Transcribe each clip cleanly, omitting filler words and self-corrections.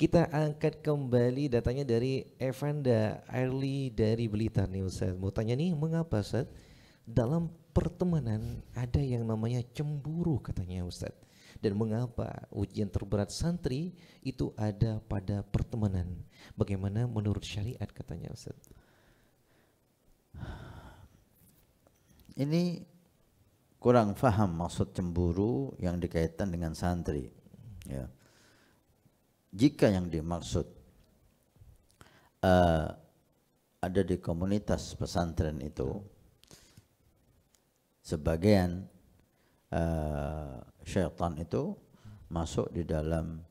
Kita angkat kembali datanya dari Evanda Airly dari Blitar nih Ustaz. Mau tanya nih, mengapa Ustaz dalam pertemanan ada yang namanya cemburu katanya Ustaz? Dan mengapa ujian terberat santri itu ada pada pertemanan? Bagaimana menurut syariat katanya Ustaz? Ini kurang faham maksud cemburu yang dikaitkan dengan santri. Ya. Jika yang dimaksud ada di komunitas pesantren itu, sebagian syaitan itu masuk di dalam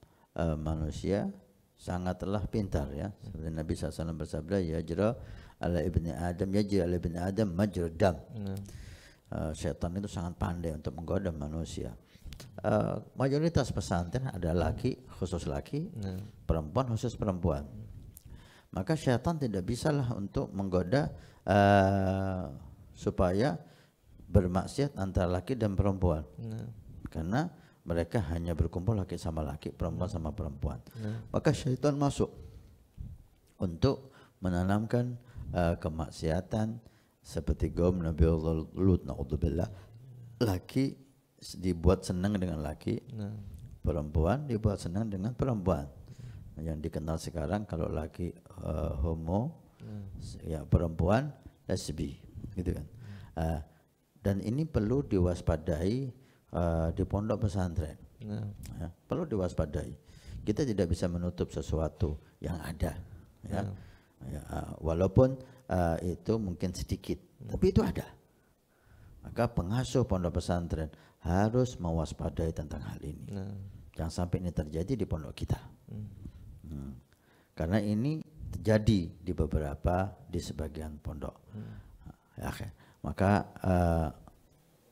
manusia sangatlah pintar ya. Seperti Nabi SAW bersabda, yajra ala ibni Adam, yajra ala ibni Adam majra dam. Syaitan itu sangat pandai untuk menggoda manusia. Mayoritas pesantren ada laki khusus laki, perempuan khusus perempuan. Maka syaitan tidak bisalah untuk menggoda supaya bermaksiat antara laki dan perempuan. Karena mereka hanya berkumpul laki sama laki, perempuan sama perempuan. Maka syaitan masuk untuk menanamkan kemaksiatan seperti kaum Nabi Allah Lut, naudzubillah. Laki dibuat senang dengan laki, perempuan dibuat senang dengan perempuan. Yang dikenal sekarang kalau laki homo, ya perempuan lesbi, gitu kan. Dan ini perlu diwaspadai di pondok pesantren. Ya, perlu diwaspadai. Kita tidak bisa menutup sesuatu yang ada, ya. Walaupun itu mungkin sedikit, tapi itu ada. Maka pengasuh pondok pesantren harus mewaspadai tentang hal ini. Jangan sampai ini terjadi di pondok kita. Karena ini terjadi di sebagian pondok. Maka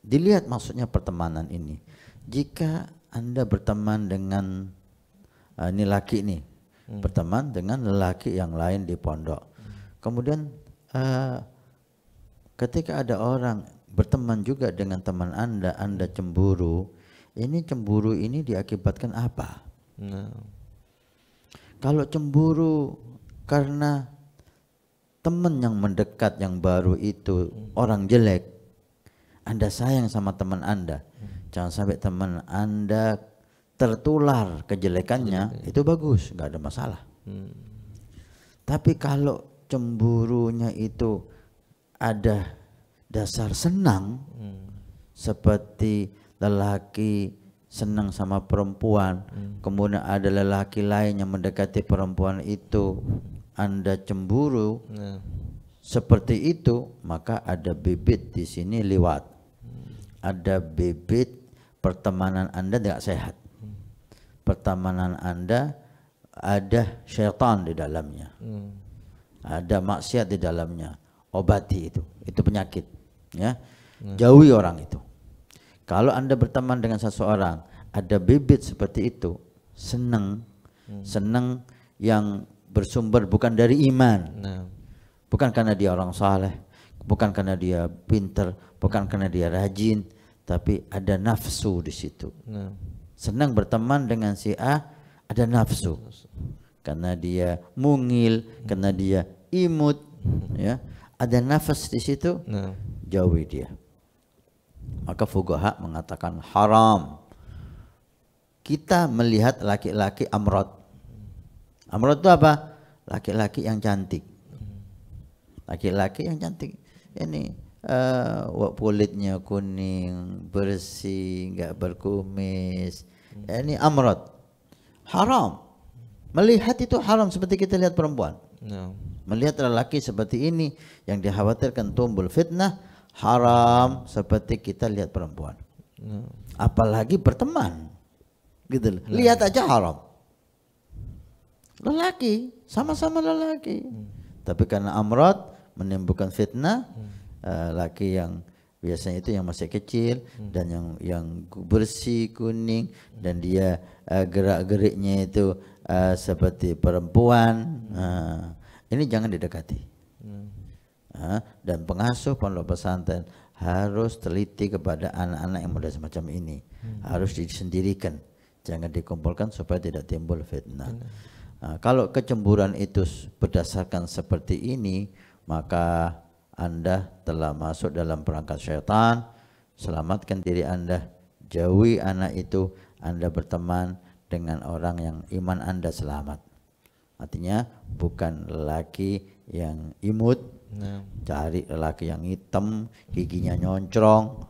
dilihat maksudnya pertemanan ini. Jika Anda berteman dengan ini laki nih, berteman dengan lelaki yang lain di pondok. Kemudian ketika ada orang berteman juga dengan teman Anda cemburu. Ini cemburu ini diakibatkan apa? Kalau cemburu karena teman yang mendekat yang baru itu orang jelek, Anda sayang sama teman Anda, jangan sampai teman Anda tertular kejelekannya, itu bagus, nggak ada masalah. Tapi kalau cemburunya itu ada dasar senang, seperti lelaki senang sama perempuan, kemudian ada lelaki lain yang mendekati perempuan itu, Anda cemburu, seperti itu, maka ada bibit di sini liwat, ada bibit pertemanan Anda tidak sehat, pertemanan Anda ada syaitan di dalamnya, ada maksiat di dalamnya. Obati itu penyakit, ya. Jauhi orang itu. Kalau Anda berteman dengan seseorang ada bibit seperti itu, senang yang bersumber bukan dari iman, bukan karena dia orang saleh, bukan karena dia pintar, bukan karena dia rajin, tapi ada nafsu di situ. Senang berteman dengan si A, ada nafsu, karena dia mungil, karena dia imut, ya. Ada nafas di situ, jauhi dia. Maka fuqaha mengatakan haram kita melihat laki-laki amrod. Amrod itu apa? Laki-laki yang cantik. Laki-laki yang cantik. Ini kulitnya kuning, bersih, enggak berkumis. Ini amrod. Haram. Melihat itu haram seperti kita lihat perempuan. Melihat lelaki seperti ini yang dikhawatirkan timbul fitnah, haram seperti kita lihat perempuan. Apalagi berteman, gitu loh. Lihat aja haram. Lelaki, sama-sama lelaki. Tapi karena amrad menimbulkan fitnah, laki yang biasanya itu yang masih kecil dan yang bersih kuning dan dia gerak-geriknya itu seperti perempuan. Ini jangan didekati. Dan pengasuh pondok pesantren harus teliti kepada anak-anak yang model semacam ini. Harus disendirikan, jangan dikumpulkan supaya tidak timbul fitnah. Nah, kalau kecemburuan itu berdasarkan seperti ini, maka Anda telah masuk dalam perangkap syaitan. Selamatkan diri Anda, jauhi anak itu. Anda berteman dengan orang yang iman Anda selamat. Artinya bukan lelaki yang imut, cari lelaki yang hitam, giginya nyoncrong,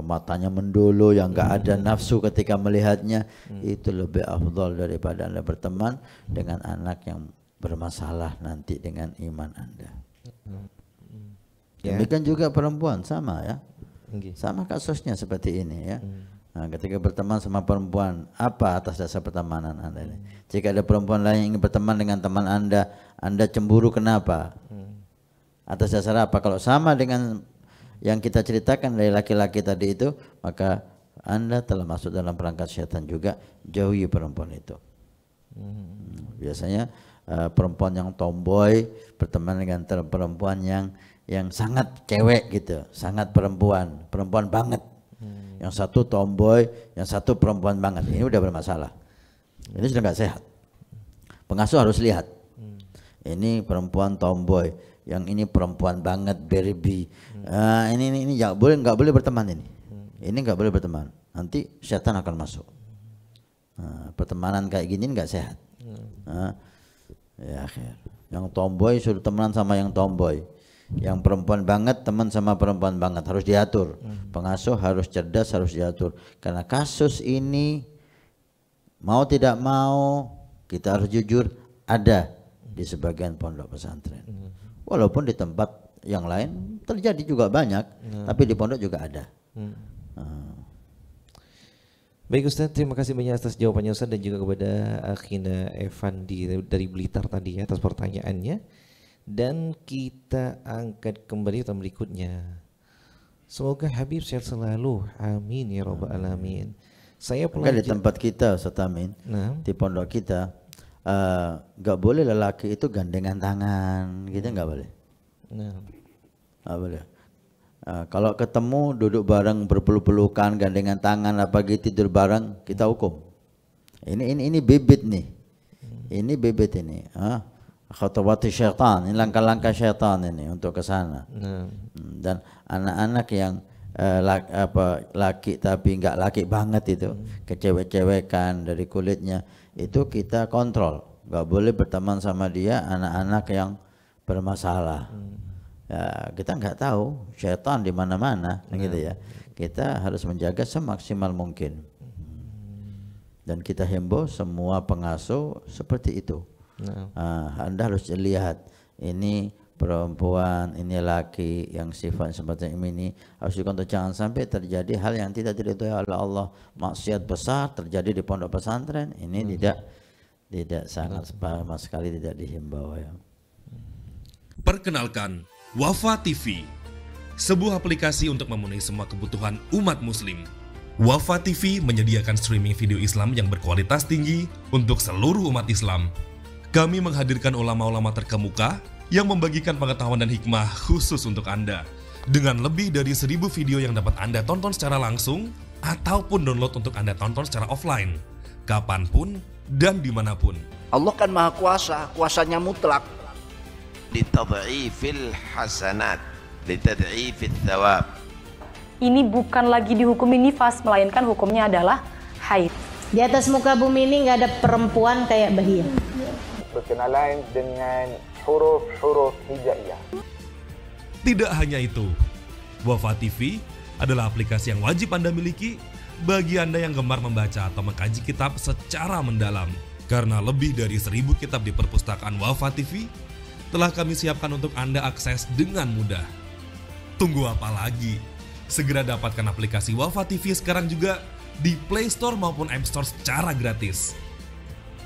matanya mendolo, yang enggak ada nafsu ketika melihatnya. Itu lebih afdal daripada Anda berteman dengan anak yang bermasalah nanti dengan iman Anda. Demikian juga perempuan, sama ya, sama kasusnya seperti ini ya. Nah, ketika berteman sama perempuan, apa atas dasar pertemanan Anda ini? Jika ada perempuan lain yang ingin berteman dengan teman Anda cemburu, kenapa? Atas dasar apa? Kalau sama dengan yang kita ceritakan dari laki-laki tadi itu, maka Anda telah masuk dalam perangkat syaitan juga. Jauhi perempuan itu. Biasanya perempuan yang tomboy berteman dengan perempuan yang sangat cewek gitu, sangat perempuan banget. Yang satu tomboy, yang satu perempuan banget. Ini udah bermasalah. Ini sudah nggak sehat. Pengasuh harus lihat. Ini perempuan tomboy, yang ini perempuan banget, Barbie. Ini nggak boleh berteman ini. Ini nggak boleh berteman. Nanti setan akan masuk. Pertemanan kayak gini nggak sehat. Ya akhir. Yang tomboy suruh temenan sama yang tomboy. Yang perempuan banget teman sama perempuan banget, harus diatur. Pengasuh harus cerdas, harus diatur. Karena kasus ini mau tidak mau kita harus jujur ada di sebagian pondok pesantren. Walaupun di tempat yang lain terjadi juga banyak, tapi di pondok juga ada. Baik Ustaz, terima kasih banyak atas jawabannya Ustaz, dan juga kepada Akhina Evandi dari Blitar tadi ya atas pertanyaannya. Dan kita angkat kembali tahun berikutnya. Semoga Habib sehat selalu, amin ya rabbal alamin. Saya di tempat kita Ustaz Amin, di pondok kita nggak boleh lelaki itu gandengan tangan, gitu nggak boleh. Nggak boleh. Kalau ketemu duduk bareng, berpeluk-pelukan, gandengan tangan, apa gitu, tidur bareng, kita hukum. Ini bibit nih, ini bibit ini. Khatawati syaitan, ini langkah-langkah syaitan ini untuk ke sana. Dan anak-anak yang laki tapi enggak laki banget itu, kecewek-cewekan dari kulitnya, itu kita kontrol. Enggak boleh berteman sama dia anak-anak yang bermasalah. Ya, kita enggak tahu syaitan di mana-mana, gitu ya. Kita harus menjaga semaksimal mungkin. Dan kita himbau semua pengasuh seperti itu. Anda harus lihat ini perempuan, ini laki yang sifat seperti ini, harus dikontrol. Jangan sampai terjadi hal yang tidak diridhoi oleh Allah, maksiat besar terjadi di pondok pesantren. Ini tidak sangat sama sekali tidak dihimbau ya. Perkenalkan, Wafa TV, sebuah aplikasi untuk memenuhi semua kebutuhan umat muslim. Wafa TV menyediakan streaming video Islam yang berkualitas tinggi untuk seluruh umat Islam. Kami menghadirkan ulama-ulama terkemuka yang membagikan pengetahuan dan hikmah khusus untuk Anda. Dengan lebih dari 1000 video yang dapat Anda tonton secara langsung ataupun download untuk Anda tonton secara offline, kapanpun dan dimanapun. Allah kan maha kuasa, kuasanya mutlak. Litad'ifil hasanat, litad'ifil thawab. Ini bukan lagi dihukumi nifas, melainkan hukumnya adalah haid. Di atas muka bumi ini nggak ada perempuan kayak Bahia. Berkenalan dengan huruf-huruf hijaiyah. Tidak hanya itu, Wafa TV adalah aplikasi yang wajib Anda miliki bagi Anda yang gemar membaca atau mengkaji kitab secara mendalam. Karena lebih dari 1000 kitab di perpustakaan Wafa TV telah kami siapkan untuk Anda akses dengan mudah. Tunggu apa lagi? Segera dapatkan aplikasi Wafa TV sekarang juga di Play Store maupun App Store secara gratis.